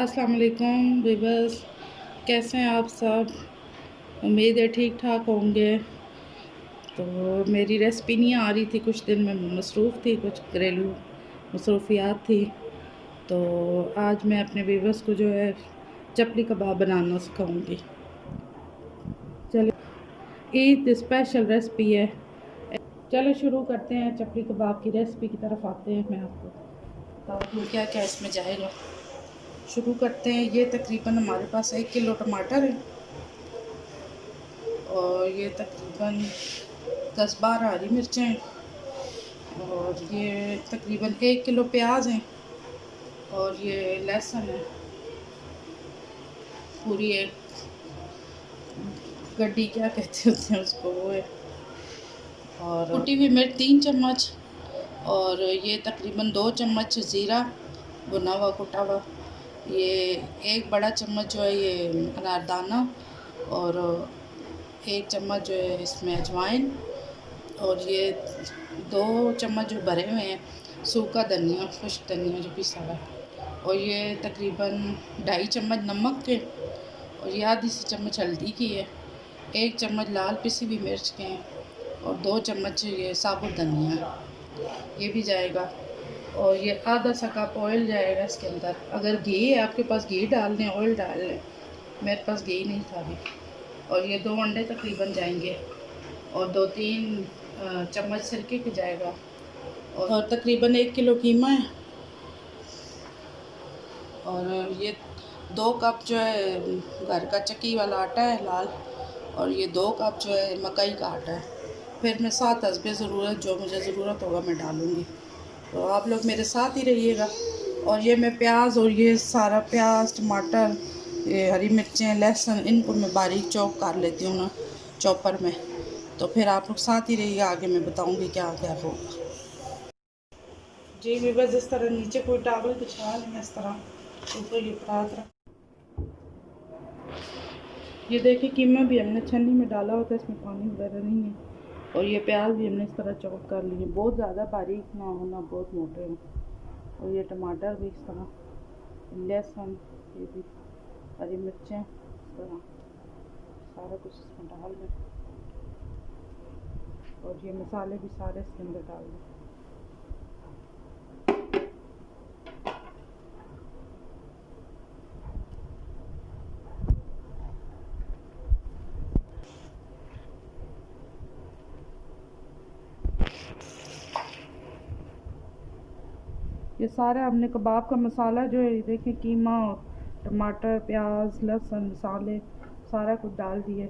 अस्सलाम वालेकुम व्यूअर्स, कैसे हैं आप सब। उम्मीद है ठीक ठाक होंगे। तो मेरी रेसिपी नहीं आ रही थी, कुछ दिन में मसरूफ़ थी, कुछ घरेलू मसरूफियात थी। तो आज मैं अपने व्यूअर्स को जो है चपली कबाब बनाना सिखाऊंगी। चलिए, ईद स्पेशल रेसिपी है। चलो शुरू करते हैं। चपली कबाब की रेसिपी की तरफ आते हैं। मैं आपको बताती हूँ क्या क्या इसमें जाएगा। शुरू करते हैं। ये तकरीबन हमारे पास 1 किलो टमाटर है और ये तकरीबन 10-12 हरी मिर्चें हैं और ये तकरीबन 1 किलो प्याज हैं और ये लहसुन है, पूरी एक गड्डी क्या कहते होते हैं उसको, वो है। और कुटी हुई मिर्च 3 चम्मच और ये तकरीबन 2 चम्मच ज़ीरा भुना हुआ कुटा हुआ। ये 1 बड़ा चम्मच जो है ये अनारदाना और 1 चम्मच जो है इसमें अजवाइन और ये 2 चम्मच जो भरे हुए हैं सूखा धनिया, खुश्क धनिया जो पिसा हुआ है। और ये तकरीबन 2.5 चम्मच नमक के और ये आधी सी चम्मच हल्दी की है। 1 चम्मच लाल पिसी हुई मिर्च के हैं और 2 चम्मच ये साबुत धनिया, ये भी जाएगा। और ये आधा सा कप ऑयल जाएगा इसके अंदर। अगर घी है आपके पास घी डाल दें, ऑयल डाल लें, मेरे पास घी नहीं था अभी। और ये 2 अंडे तकरीबन जाएंगे और 2-3 चम्मच सिरके के जाएगा और तकरीबन 1 किलो कीमा है। और ये 2 कप जो है घर का चक्की वाला आटा है लाल और ये 2 कप जो है मकई का आटा है। फिर मैं 7 हस्बे ज़रूरत जो मुझे ज़रूरत होगा मैं डालूँगी, तो आप लोग मेरे साथ ही रहिएगा। और ये मैं प्याज और ये सारा प्याज, टमाटर, ये हरी मिर्चें, लहसुन, इनको मैं बारीक चॉप कर लेती हूँ ना चॉपर में। तो फिर आप लोग साथ ही रहिएगा, आगे मैं बताऊँगी क्या क्या होगा। जी मैं बस इस तरह नीचे कोई टावल बिछा लें, इस तरह ऊपर ये परात रख। ये देखिए कीमा भी हमने छन्नी में डाला होता है, इसमें पानी वगैरह नहीं है। और ये प्याज भी हमने इस तरह चॉप कर लिए, बहुत ज़्यादा बारीक ना हो ना बहुत मोटे हो। और ये टमाटर भी इस तरह, लहसुन, ये भी हरी मिर्चें इस तरह सारा कुछ इसमें डाल दें। और ये मसाले भी सारे इसके अंदर डाल दें। ये सारा हमने कबाब का मसाला जो है देखिए कीमा और टमाटर, प्याज, लहसुन, मसाले सारा कुछ डाल दिए।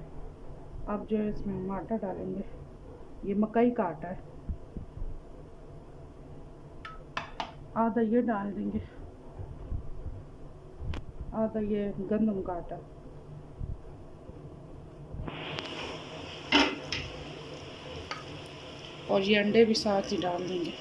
अब जो है इसमें हम आटा डालेंगे। ये मकई का आटा है, आधा ये डाल देंगे, आधा ये गंदम का आटा। और ये अंडे भी साथ ही डाल देंगे।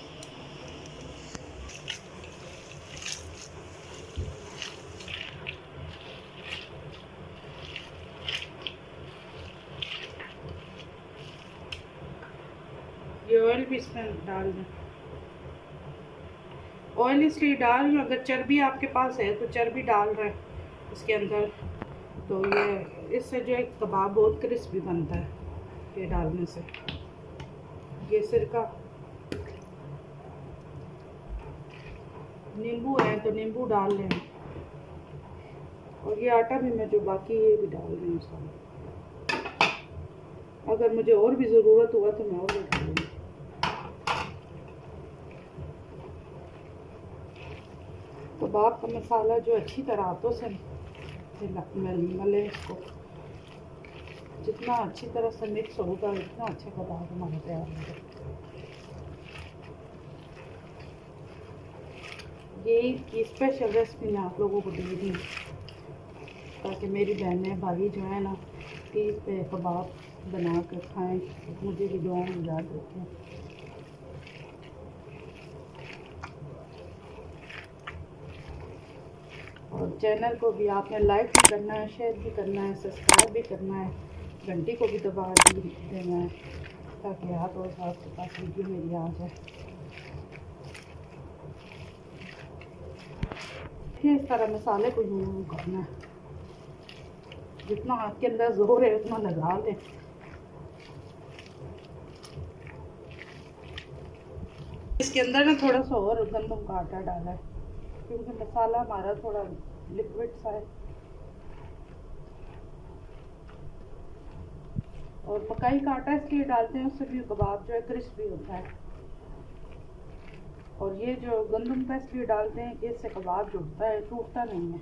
ये ऑयल भी इसमें डाल दें। ऑयल इसलिए डाल रही हूँ, अगर चर्बी आपके पास है तो चर्बी डाल रहे हैं इसके अंदर, तो ये इससे जो है कबाब बहुत क्रिस्पी बनता है। ये डालने से। ये सिरका, नींबू है तो नींबू डाल लें, और ये आटा भी मैं जो बाकी ये भी डाल रही हूँ सारा। अगर मुझे और भी ज़रूरत हुआ तो मैं और भी डालूँगी। कबाब का मसाला जो अच्छी तरह हाथों से मले इसको, जितना अच्छी तरह से मिक्स होगा उतना अच्छा कबाब हमारा तैयार होगा। ये स्पेशल रेसिपी मैं आप लोगों को दे रही हूँ ताकि मेरी बहनें भाई जो है ना ईद पे कबाब बना कर खाएँ, मुझे भी दुआओं में याद रखें। और चैनल को भी आपने लाइक भी करना है, शेयर भी करना है, सब्सक्राइब भी करना है, घंटी को भी दबा देना है ताकि हर रोज़ आपके पास वीडियो मेरी आ जाए। फिर इस तरह मसाले को यूँ करना है, जितना आपके अंदर जोर है उतना लगा लें। इसके अंदर ना थोड़ा सा और गंदम का आटा डाला है क्योंकि मसाला हमारा थोड़ा लिक्विड सा है, और मकाई का आटा इसलिए डालते हैं उससे भी कबाब जो है क्रिस्पी होता है। और ये जो गंदम का इसलिए डालते हैं कि इससे कबाब जुड़ता है, टूटता नहीं है।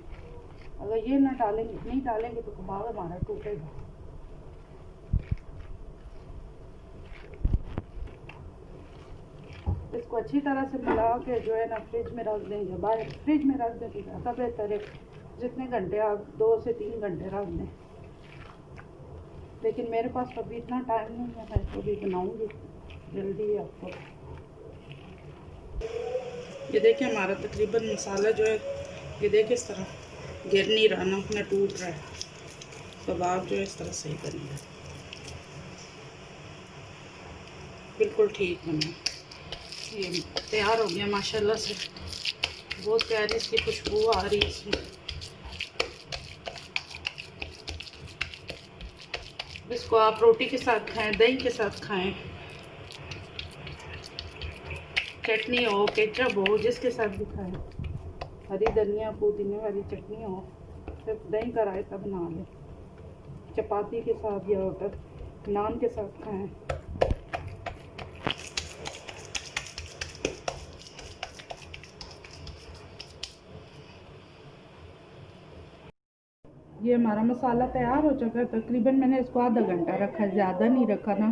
अगर ये नहीं डालेंगे तो कबाब हमारा टूटेगा। इसको अच्छी तरह से मिला के जो है ना फ्रिज में रख देंगे, बाहर फ्रिज में रख दें तो ज़्यादा बेहतर है। जितने घंटे आप 2 से 3 घंटे रख दें, लेकिन मेरे पास अभी इतना टाइम नहीं है, मैं तो भी बनाऊँगी जल्दी है आपको। ये देखिए हमारा तकरीबन मसाला जो है, ये देखिए इस तरह गिर नहीं रहा ना, न टूट रहा है। कबाब जो है इस तरह सही बनेगा, बिल्कुल ठीक बना। ये तैयार हो गया माशाल्लाह से, बहुत प्यारी इसकी खुशबू आ रही है इसमें। इसको आप रोटी के साथ खाएं, दही के साथ खाएं, चटनी हो, केचप हो, जिसके साथ भी खाएं, हरी धनिया पुदीने वाली चटनी हो, सिर्फ दही का रायता बना लें, चपाती के साथ या होटल नान के साथ खाएं। ये हमारा मसाला तैयार हो चुका है। तकरीबन मैंने इसको आधा घंटा रखा, ज़्यादा नहीं रखा ना,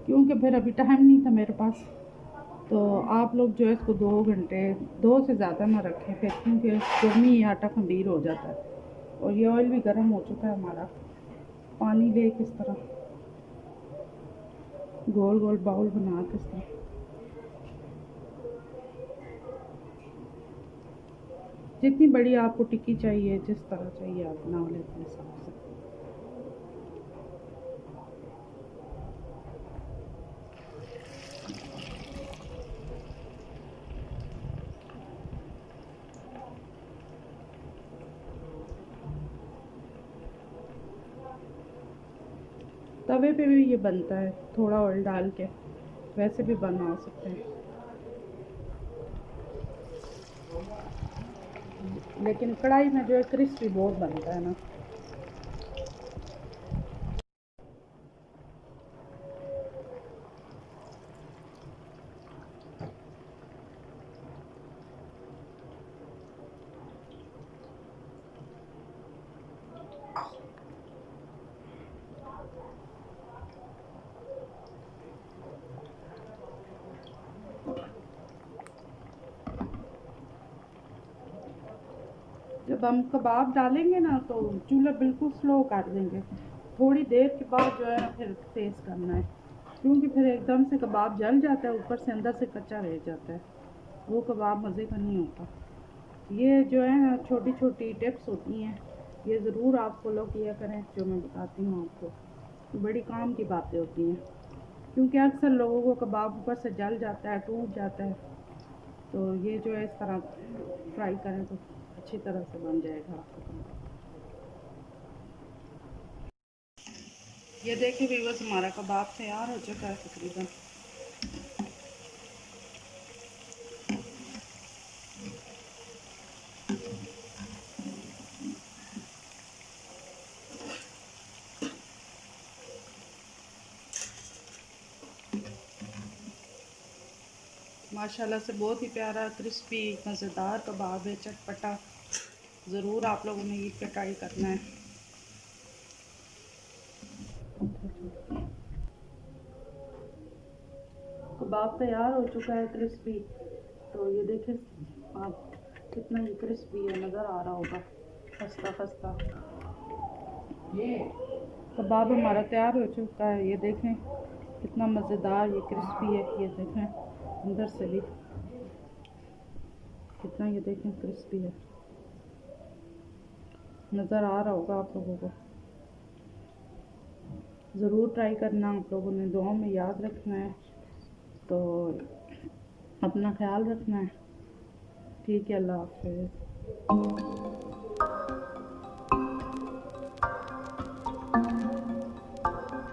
क्योंकि फिर अभी टाइम नहीं था मेरे पास। तो आप लोग जो है इसको 2 घंटे, 2 से ज़्यादा ना रखें फिर, क्योंकि गर्मी आटा खमीर हो जाता है। और ये ऑयल भी गर्म हो चुका है हमारा। पानी ले किस तरह गोल गोल बाउल बना के इस तरह, जितनी बड़ी आपको टिक्की चाहिए, जिस तरह चाहिए आप बना लें अपने हिसाब से। तवे पे भी ये बनता है, थोड़ा ऑयल डाल के, वैसे भी बना सकते हैं, लेकिन कढ़ाई में जो है क्रिस्पी बहुत बनता है ना। जब हम कबाब डालेंगे ना तो चूल्हा बिल्कुल स्लो कर देंगे, थोड़ी देर के बाद जो है फिर तेज़ करना है, क्योंकि फिर एकदम से कबाब जल जाता है, ऊपर से अंदर से कच्चा रह जाता है, वो कबाब मज़े का नहीं होता। ये जो है ना छोटी छोटी टिप्स होती हैं, ये ज़रूर आप फॉलो किया करें जो मैं बताती हूँ आपको, बड़ी काम की बातें होती हैं, क्योंकि अक्सर लोगों को कबाब ऊपर से जल जाता है, टूट जाता है। तो ये जो है इस तरह फ्राई करें तो अच्छी तरह से बन जाएगा आपका। ये देखिए व्यूअर्स, हमारा कबाब तैयार हो चुका है तकरीबन। माशाल्लाह से बहुत ही प्यारा क्रिस्पी मज़ेदार कबाब है, चटपटा। ज़रूर आप लोगों ने ईद पे ट्राई करना है। कबाब तैयार हो चुका है क्रिस्पी। तो ये देखें आप, कितना ये क्रिस्पी है, नज़र आ रहा होगा खस्ता खस्ता। ये कबाब हमारा तैयार हो चुका है। ये देखें कितना मज़ेदार ये क्रिस्पी है। ये देखें अंदर से भी कितना, ये देखें क्रिस्पी है, नज़र आ रहा होगा आप लोगों को। ज़रूर ट्राई करना आप लोगों ने, दुआओं में याद रखना है। तो अपना ख्याल रखना है। ठीक है, अल्लाह हाफ़िज़।